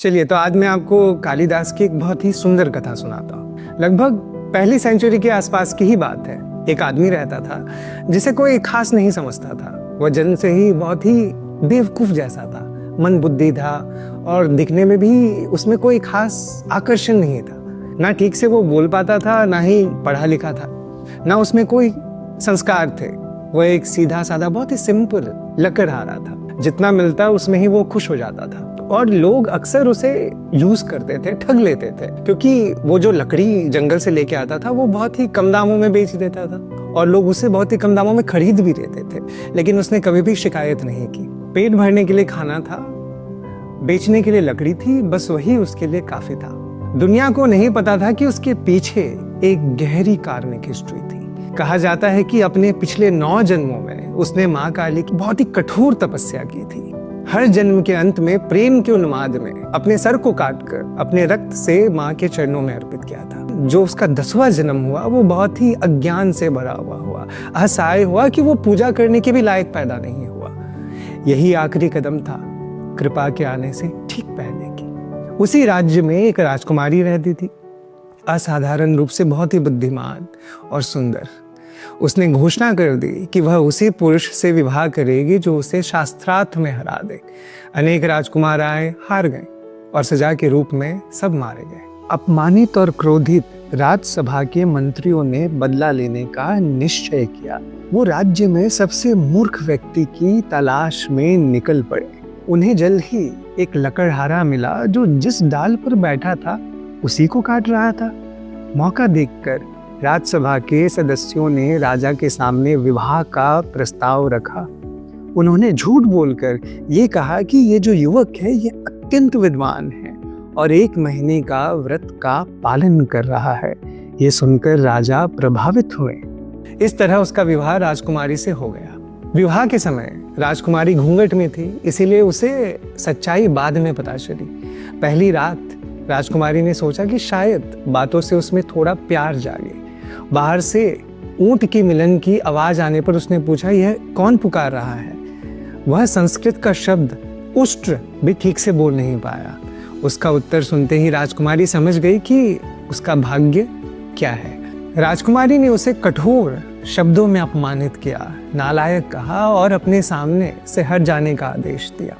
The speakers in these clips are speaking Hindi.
चलिए, तो आज मैं आपको कालिदास की एक बहुत ही सुंदर कथा सुनाता हूँ। लगभग पहली सेंचुरी के आसपास की ही बात है। एक आदमी रहता था जिसे कोई खास नहीं समझता था। वह जन्म से ही बहुत ही बेवकूफ जैसा था, मंद बुद्धि था और दिखने में भी उसमें कोई खास आकर्षण नहीं था। ना ठीक से वो बोल पाता था, ना ही पढ़ा लिखा था, ना उसमें कोई संस्कार थे। वह एक सीधा साधा बहुत ही सिंपल लकड़हारा था। जितना मिलता उसमें ही वो खुश हो जाता था और लोग अक्सर उसे यूज करते थे, ठग लेते थे, क्योंकि वो जो लकड़ी जंगल से लेके आता था वो बहुत ही कम दामों में बेच देता था और लोग उसे बहुत ही कम दामों में खरीद भी लेते थे। लेकिन उसने कभी भी शिकायत नहीं की। पेट भरने के लिए खाना था, बेचने के लिए लकड़ी थी, बस वही उसके लिए काफी था। दुनिया को नहीं पता था कि उसके पीछे एक गहरी कार्मिक हिस्ट्री थी। कहा जाता है कि अपने पिछले 9 जन्मों में उसने माँ काली की बहुत ही कठोर तपस्या की थी। हर जन्म के अंत में प्रेम के उन्माद में अपने सर को काटकर अपने रक्त से माँ के चरणों में अर्पित किया था। जो उसका 10वां जन्म हुआ वो बहुत ही अज्ञान से भरा हुआ, असहाय हुआ कि वो पूजा करने के भी लायक पैदा नहीं हुआ। यही आखिरी कदम था कृपा के आने से ठीक पहले की। उसी राज्य में एक राजकुमारी रहती थी, असाधारण रूप से बहुत ही बुद्धिमान और सुंदर। उसने घोषणा कर दी कि वह उसी पुरुष से विवाह करेगी जो उसे शास्त्रार्थ में हरा दे। अनेक राजकुमार आए, हार गए और सजा के रूप में सब मारे गए। अपमानित और क्रोधित राजसभा के मंत्रियों ने बदला लेने का निश्चय किया। वो राज्य में सबसे मूर्ख व्यक्ति की तलाश में निकल पड़े। उन्हें जल्द ही एक लकड़हारा मिला जो जिस डाल पर बैठा था उसी को काट रहा था। मौका देखकर राजसभा के सदस्यों ने राजा के सामने विवाह का प्रस्ताव रखा। उन्होंने झूठ बोलकर ये कहा कि ये जो युवक है ये अत्यंत विद्वान है और 1 महीने का व्रत का पालन कर रहा है। ये सुनकर राजा प्रभावित हुए। इस तरह उसका विवाह राजकुमारी से हो गया। विवाह के समय राजकुमारी घूंघट में थी, इसीलिए उसे सच्चाई बाद में पता चली। पहली रात राजकुमारी ने सोचा कि शायद बातों से उसमें थोड़ा प्यार जागे। बाहर से ऊंट की मिलन की आवाज आने पर उसने पूछा, यह कौन पुकार रहा है? वह संस्कृत का शब्द उष्ट्र भी ठीक से बोल नहीं पाया। उसका उत्तर सुनते ही राजकुमारी समझ गई कि उसका भाग्य क्या है। राजकुमारी ने उसे कठोर शब्दों में अपमानित किया, नालायक कहा और अपने सामने से हट जाने का आदेश दिया।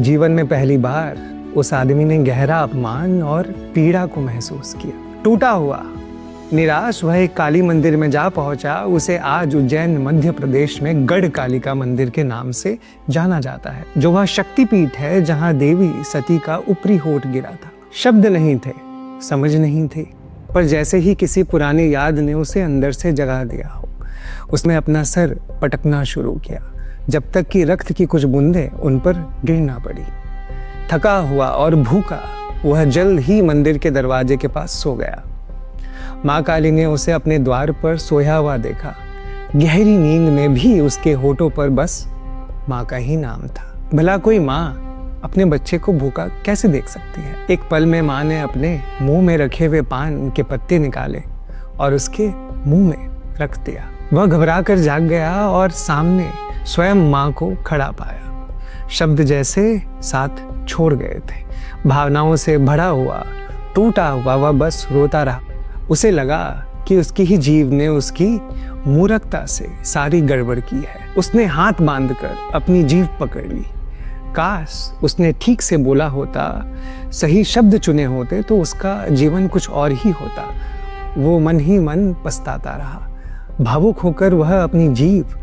जीवन में पहली बार उस आदमी ने गहरा अपमान और पीड़ा को महसूस किया। टूटा हुआ निराश वह एक काली मंदिर में जा पहुंचा। उसे आज उज्जैन मध्य प्रदेश में गढ़ कालिका मंदिर के नाम से जाना जाता है, जो वह शक्तिपीठ है जहां देवी सती का ऊपरी होठ गिरा था। शब्द नहीं थे, समझ नहीं थी, पर जैसे ही किसी पुरानी याद ने उसे अंदर से जगा दिया हो, उसने अपना सर पटकना शुरू किया, जब तक कि रक्त की कुछ बूंदें उन पर गिर ना पड़ी। थका हुआ और भूखा वह जल्द ही मंदिर के दरवाजे के पास सो गया। माँ काली ने उसे अपने द्वार पर सोया हुआ देखा। गहरी नींद में भी उसके होठों पर बस माँ का ही नाम था। भला कोई माँ अपने बच्चे को भूखा कैसे देख सकती है? एक पल में माँ ने अपने मुंह में रखे हुए पान के पत्ते निकाले और उसके मुंह में रख दिया। वह घबरा कर जाग गया और सामने स्वयं माँ को खड़ा पाया। शब्द जैसे साथ छोड़ गए थे। भावनाओं से भरा हुआ, टूटा हुआ वह बस रोता रहा। उसे लगा कि उसकी ही जीव ने उसकी मूर्खता से सारी गड़बड़ की है। उसने हाथ बांधकर अपनी जीभ पकड़ ली। काश उसने ठीक से बोला होता, सही शब्द चुने होते तो उसका जीवन कुछ और ही होता। वो मन ही मन पछताता रहा। भावुक होकर वह अपनी जीभ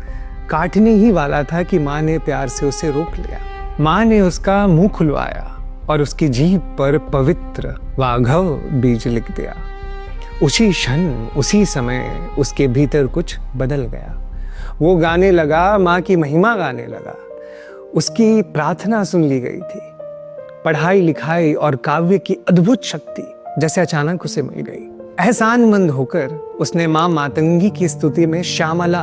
काटने ही वाला था कि माँ ने प्यार से उसे रोक लिया। माँ ने उसका मुंह खुलवाया और उसकी जीभ पर पवित्र वाघव बीज लिख दिया। उसी क्षण, उसी समय उसके भीतर कुछ बदल गया। वो गाने लगा, माँ की महिमा गाने लगा। उसकी प्रार्थना सुन ली गई थी। पढ़ाई लिखाई और काव्य की अद्भुत शक्ति जैसे अचानक उसे मिल गई। एहसानमंद होकर उसने माँ मातंगी की स्तुति में श्यामला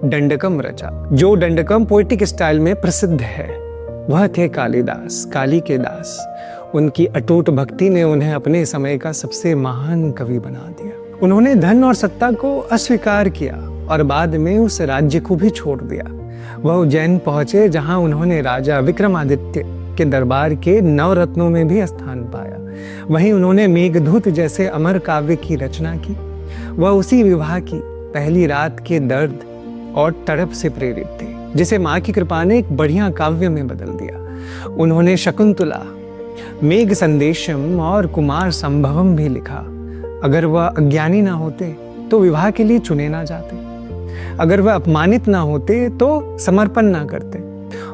दंडकम रचा। जो दंडकम पोएटिक स्टाइल में प्रसिद्ध है। वह थे कालिदास, काली के दास। उनकी अटूट भक्ति ने उन्हें अपने समय का सबसे महान कवि बना दिया। उन्होंने धन और सत्ता को अस्वीकार किया और बाद में उस राज्य को भी छोड़ दिया। वह उज्जैन पहुंचे जहां उन्होंने राजा विक्रमादित्य के दरबार के नवरत्नों में भी स्थान पाया। वहीं उन्होंने मेघदूत जैसे अमर काव्य की रचना की। वह उसी विवाह की पहली रात के दर्द और तड़प से प्रेरित थे, जिसे माँ की कृपा ने एक बढ़िया काव्य में बदल दिया। उन्होंने शकुंतला, मेघ संदेशम और कुमार संभवम भी लिखा। अगर वह अज्ञानी ना होते तो विवाह के लिए चुने ना जाते, अगर वह अपमानित ना होते तो समर्पण ना करते,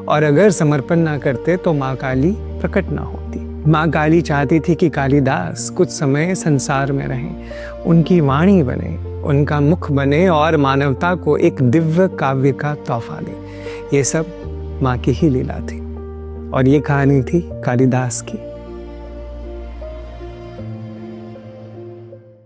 और अगर समर्पण ना करते तो माँ काली प्रकट ना होती। माँ काली चाहती थी कि कालिदास कुछ समय संसार में रहें, उनकी वाणी बने, उनका मुख बने और मानवता को एक दिव्य काव्य का तोहफा दे। ये सब माँ की ही लीला थी और ये कहानी थी कालिदास की।